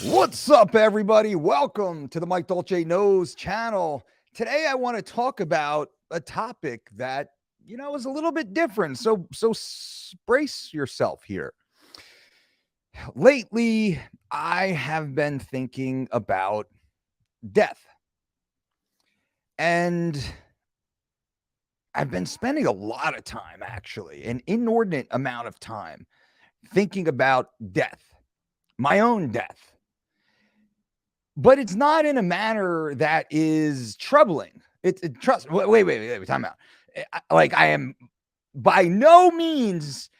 What's up, everybody? Welcome to the Mike Dolce Knows channel. Today, I want to talk about a topic that is a little bit different. So brace yourself here. Lately, I have been thinking about death, and I've been spending a lot of time, actually, an inordinate amount of time, thinking about death, my own death. But it's not in a manner that is troubling. Trust. Wait. Time out. Like, I am by no means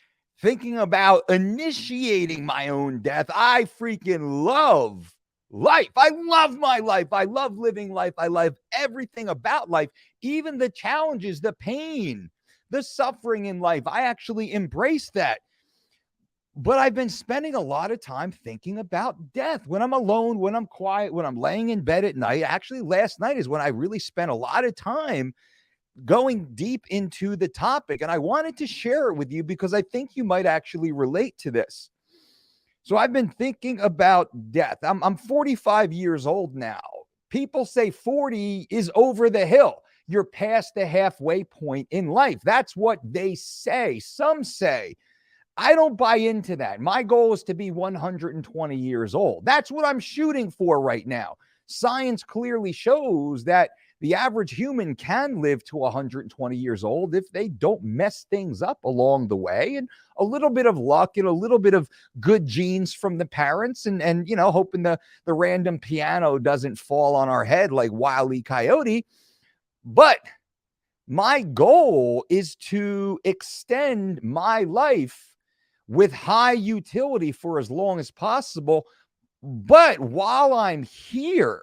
thinking about initiating my own death. I freaking love life. I love my life. I love living life. I love everything about life, even the challenges, the pain, the suffering in life. I actually embrace that. But I've been spending a lot of time thinking about death when I'm alone, when I'm quiet, when I'm laying in bed at night. Actually, last night is when I really spent a lot of time going deep into the topic. And I wanted to share it with you because I think you might actually relate to this. So I've been thinking about death. I'm 45 years old now. People say 40 is over the hill. You're past the halfway point in life. That's what they say. Some say. I don't buy into that. My goal is to be 120 years old. That's what I'm shooting for right now. Science clearly shows that the average human can live to 120 years old if they don't mess things up along the way, and a little bit of luck and a little bit of good genes from the parents, and hoping the random piano doesn't fall on our head like Wile E. Coyote. But my goal is to extend my life with high utility for as long as possible. But while I'm here,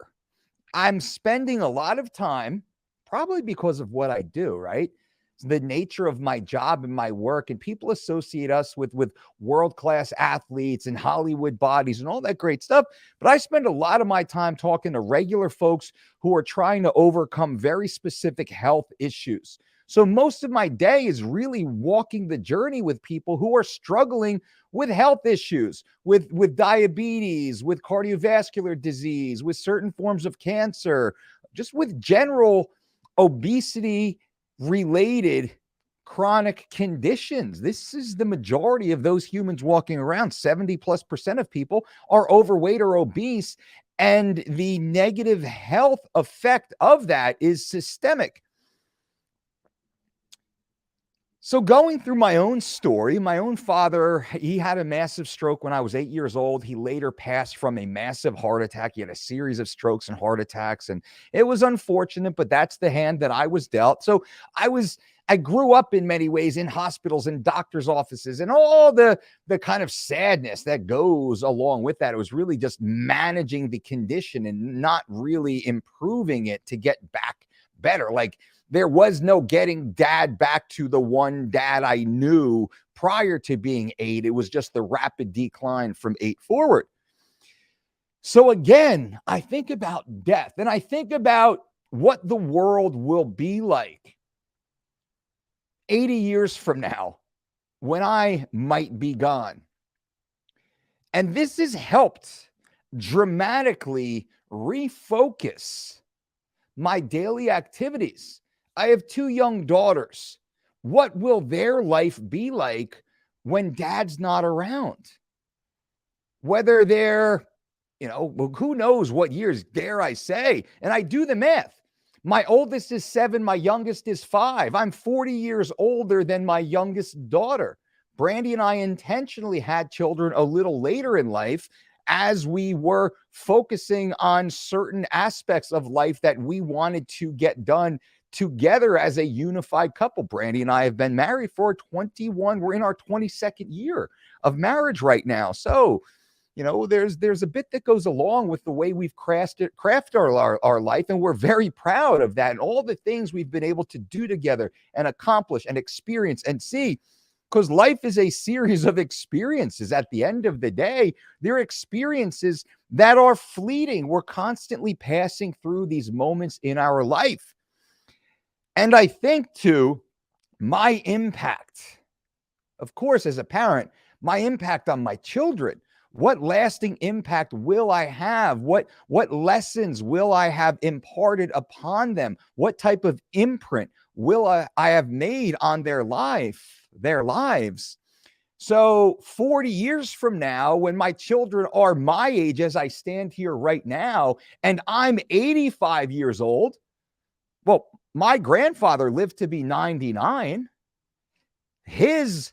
I'm spending a lot of time, probably because of what I do, right? It's the nature of my job and my work, and people associate us with world-class athletes and Hollywood bodies and all that great stuff. But I spend a lot of my time talking to regular folks who are trying to overcome very specific health issues. So most of my day is really walking the journey with people who are struggling with health issues, with diabetes, with cardiovascular disease, with certain forms of cancer, just with general obesity related chronic conditions. This is the majority of those humans walking around. 70+% of people are overweight or obese, and the negative health effect of that is systemic. So going through my own story, my own father, he had a massive stroke when I was 8 years old. He later passed from a massive heart attack. He had a series of strokes and heart attacks, and it was unfortunate, but that's the hand that I was dealt. So I grew up in many ways in hospitals and doctors' offices and all the kind of sadness that goes along with that. It was really just managing the condition and not really improving it to get back better. Like, there was no getting dad back to the one dad I knew prior to being 8. It was just the rapid decline from 8 forward. So again, I think about death, and I think about what the world will be like 80 years from now when I might be gone. And this has helped dramatically refocus my daily activities. I have 2 young daughters. What will their life be like when dad's not around? Whether they're, who knows what years, dare I say? And I do the math. My oldest is 7. My youngest is 5. I'm 40 years older than my youngest daughter. Brandy and I intentionally had children a little later in life, as we were focusing on certain aspects of life that we wanted to get done together as a unified couple. Brandy and I have been married for 21. We're in our 22nd year of marriage right now. So, there's a bit that goes along with the way we've crafted our life, and we're very proud of that and all the things we've been able to do together and accomplish and experience and see. Because life is a series of experiences. At the end of the day, they're experiences that are fleeting. We're constantly passing through these moments in our life. And I think, too, my impact, of course, as a parent, my impact on my children What lasting impact will I have? What lessons will I have imparted upon them? What type of imprint will I have made on their lives? So 40 years from now, when my children are my age as I stand here right now, and I'm 85 years old, well, my grandfather lived to be 99. His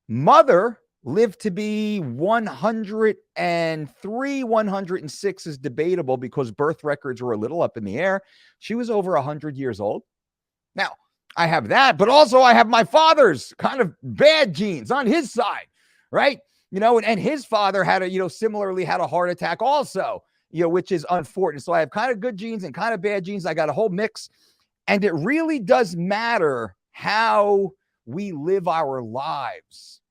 mother lived to be 103, 106 is debatable because birth records were a little up in the air. She was over 100 years old. Now, I have that, but also I have my father's kind of bad genes on his side, right? And his father had similarly had a heart attack also, which is unfortunate. So I have kind of good genes and kind of bad genes. I got a whole mix. And it really does matter how we live our lives.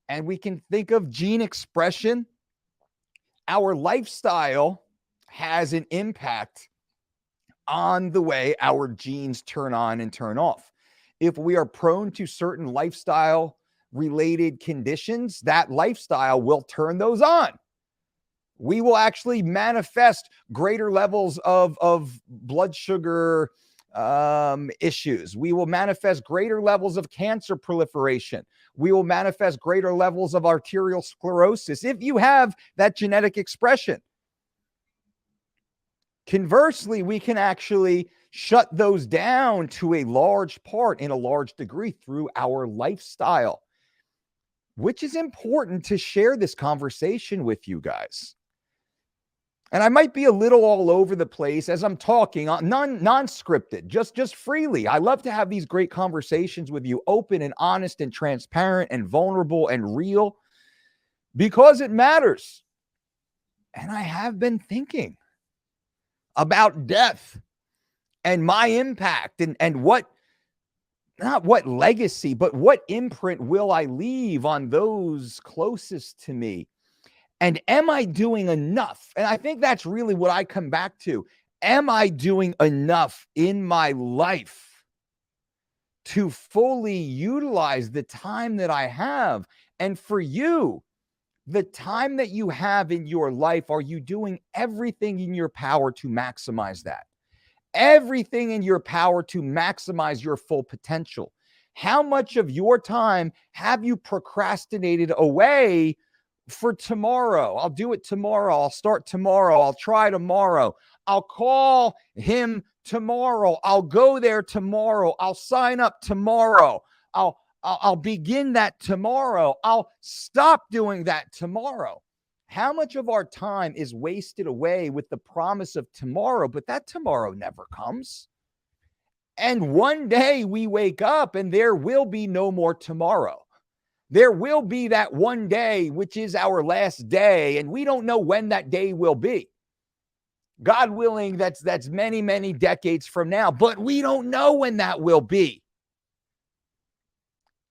And we can think of gene expression. Our lifestyle has an impact on the way our genes turn on and turn off. If we are prone to certain lifestyle related conditions, that lifestyle will turn those on. We will actually manifest greater levels of blood sugar issues. We will manifest greater levels of cancer proliferation. We will manifest greater levels of arterial sclerosis if you have that genetic expression. Conversely, we can actually shut those down to a large part, in a large degree, through our lifestyle, which is important to share this conversation with you guys. And I might be a little all over the place as I'm talking, non-scripted, just freely. I love to have these great conversations with you, open and honest and transparent and vulnerable and real, because it matters. And I have been thinking about death and my impact and what, not what legacy, but what imprint will I leave on those closest to me? And am I doing enough? And I think that's really what I come back to. Am I doing enough in my life to fully utilize the time that I have? And for you, the time that you have in your life, are you doing everything in your power to maximize that? Everything in your power to maximize your full potential. How much of your time have you procrastinated away for tomorrow? I'll do it tomorrow. I'll start tomorrow. I'll try tomorrow. I'll call him tomorrow. I'll go there tomorrow. I'll sign up tomorrow. I'll begin that tomorrow. I'll stop doing that tomorrow. How much of our time is wasted away with the promise of tomorrow, but that tomorrow never comes? And one day we wake up and there will be no more tomorrow. There will be that one day, which is our last day, and we don't know when that day will be. God willing, that's many, many decades from now, but we don't know when that will be.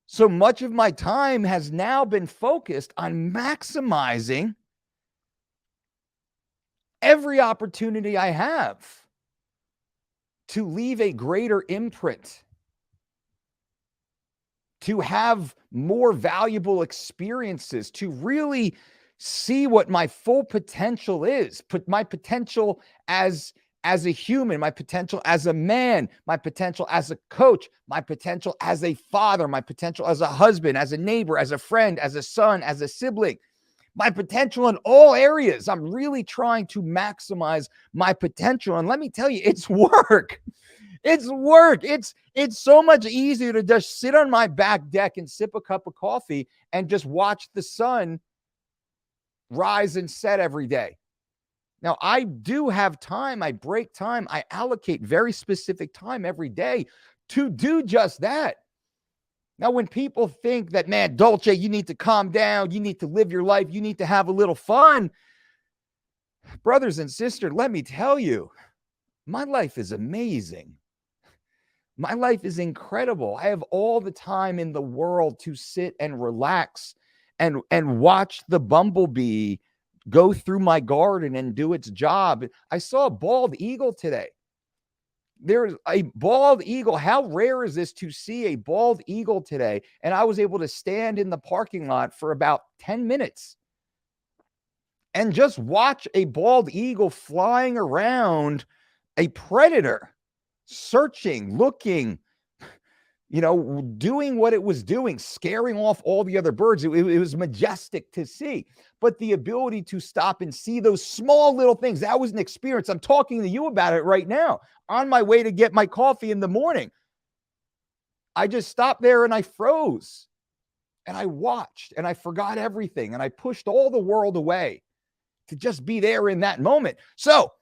So much of my time has now been focused on maximizing every opportunity I have to leave a greater imprint, to have more valuable experiences, to really see what my full potential is, put my potential as a human, my potential as a man, my potential as a coach, my potential as a father, my potential as a husband, as a neighbor, as a friend, as a son, as a sibling, my potential in all areas. I'm really trying to maximize my potential. And let me tell you, it's work. It's work. It's so much easier to just sit on my back deck and sip a cup of coffee and just watch the sun rise and set every day. Now, I do have time. I break time. I allocate very specific time every day to do just that. Now, when people think that, man, Dolce, you need to calm down, you need to live your life, you need to have a little fun, brothers and sisters, let me tell you, my life is amazing. My life is incredible. I have all the time in the world to sit and relax and watch the bumblebee go through my garden and do its job. I saw a bald eagle today. There's a bald eagle. How rare is this to see a bald eagle today? And I was able to stand in the parking lot for about 10 minutes and just watch a bald eagle flying around a predator, searching, looking, doing what it was doing, scaring off all the other birds. It was majestic to see. But the ability to stop and see those small little things, that was an experience. I'm talking to you about it right now. On my way to get my coffee in the morning, I just stopped there and I froze. And I watched and I forgot everything. And I pushed all the world away to just be there in that moment. So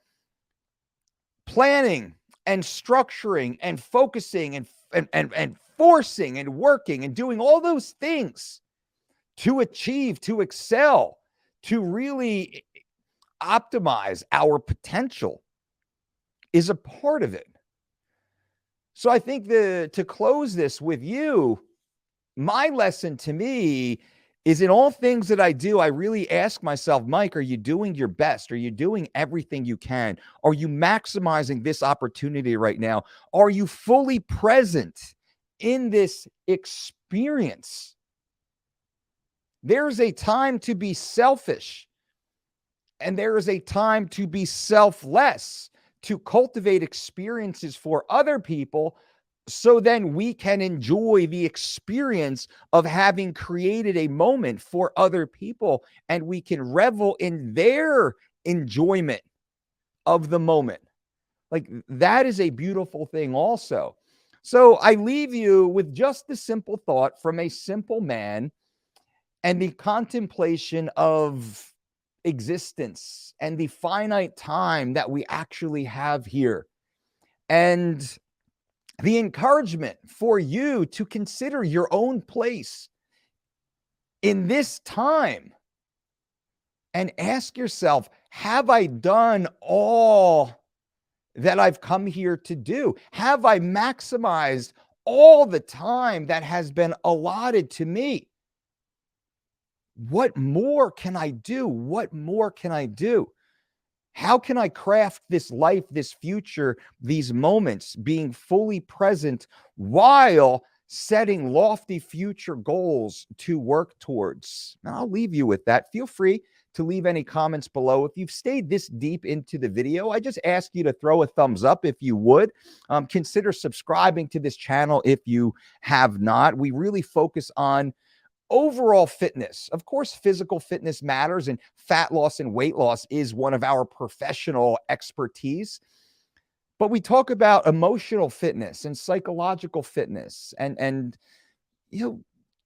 planning and structuring and focusing and forcing and working and doing all those things to achieve, to excel, to really optimize our potential is a part of it. So I think to close this with you, my lesson to me is in all things that I do, I really ask myself, Mike, are you doing your best? Are you doing everything you can? Are you maximizing this opportunity right now? Are you fully present in this experience? There's a time to be selfish, and there is a time to be selfless, to cultivate experiences for other people, so then we can enjoy the experience of having created a moment for other people, and we can revel in their enjoyment of the moment. Like, that is a beautiful thing also. So I leave you with just the simple thought from a simple man and the contemplation of existence and the finite time that we actually have here, and the encouragement for you to consider your own place in this time and ask yourself, have I done all that I've come here to do? Have I maximized all the time that has been allotted to me? What more can I do? What more can I do? How can I craft this life, this future, these moments, being fully present while setting lofty future goals to work towards? Now, I'll leave you with that. Feel free to leave any comments below. If you've stayed this deep into the video, I just ask you to throw a thumbs up if you would. Consider subscribing to this channel if you have not. We really focus on overall fitness. Of course, physical fitness matters, and fat loss and weight loss is one of our professional expertise. But we talk about emotional fitness and psychological fitness and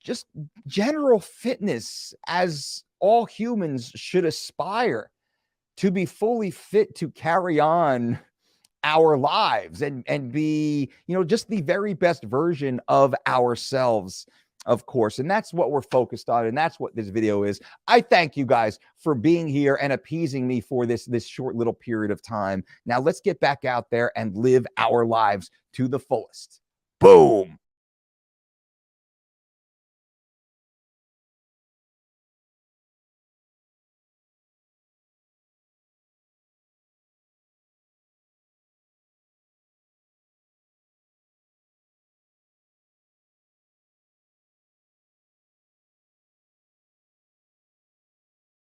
just general fitness, as all humans should aspire to be fully fit to carry on our lives and be, just the very best version of ourselves, of course. And that's what we're focused on. And that's what this video is. I thank you guys for being here and appeasing me for this short little period of time. Now let's get back out there and live our lives to the fullest. Boom.